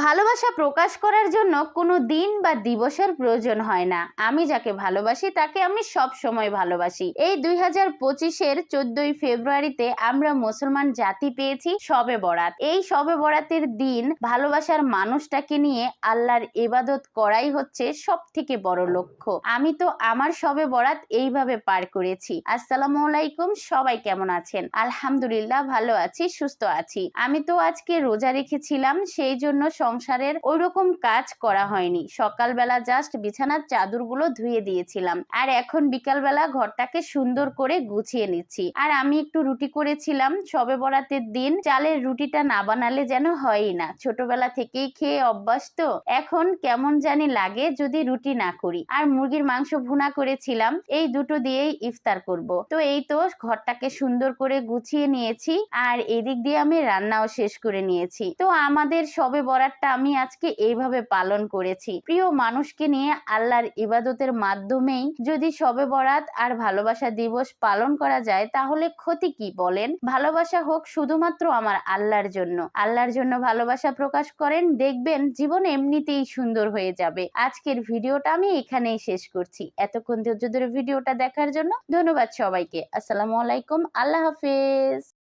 ভালোবাসা প্রকাশ করার জন্য কোনো দিন বা দিবসের প্রয়োজন হয় না। আমি যাকে ভালোবাসি তাকে আমি সব সময় ভালোবাসি। এই 2025-এর 14ই ফেব্রুয়ারিতে আমরা মুসলমান জাতি পেয়েছি শবে বরাত। এই শবে বরাতের দিন ভালোবাসার মানুষটাকে নিয়ে আল্লাহর ইবাদত করাই হচ্ছে সব থেকে বড় লক্ষ্য। আমি তো আমার শবে বরাত এইভাবে পার করেছি। আসসালামু আলাইকুম, সবাই কেমন আছেন? আলহামদুলিল্লাহ ভালো আছি, সুস্থ আছি। আমি তো আজকে রোজা রেখেছিলাম, সেই জন্য সংসারের ওইরকম কাজ করা হয়নি। সকালবেলা জাস্ট বিছানার চাদরগুলো ধুয়ে দিয়েছিলাম, আর এখন বিকালবেলা ঘরটাকে সুন্দর করে গুছিয়ে নিচ্ছি। আর আমি একটু রুটি করেছিলাম শবে বরাতের দিন। চালের রুটিটা না বানালে যেন হয়ই না, ছোটবেলা থেকেই খেয়ে অভ্যাস, তো এখন কেমন জানি লাগে যদি রুটি না করি। আর মুরগির মাংস ভুনা করেছিলাম, এই দুটো দিয়েই ইফতার করব। তো এই তো ঘরটাকে সুন্দর করে গুছিয়ে নিয়েছি, আর এদিক দিয়ে আমি রান্নাও শেষ করে নিয়েছি। তো আমাদের শবে বরাতটা আমি আজকে এইভাবে পালন করেছি। প্রিয় মানুষকে নিয়ে আল্লাহর ইবাদতের মাধ্যমেই যদি শবে বরাত আর ভালোবাসা দিবস পালন করা যায়, তাহলে ক্ষতি কি বলেন? ভালোবাসা হোক শুধুমাত্র আমার আল্লাহর জন্য। আল্লাহর জন্য ভালোবাসা প্রকাশ করেন, দেখবেন জীবন এমনিতেই সুন্দর হয়ে যাবে। আজকের ভিডিওটা আমি এখানেই শেষ করছি। এতক্ষণ ধৈর্য ধরে ভিডিওটা দেখার জন্য ধন্যবাদ সবাইকে। আসসালামু আলাইকুম, আল্লাহ হাফেজ।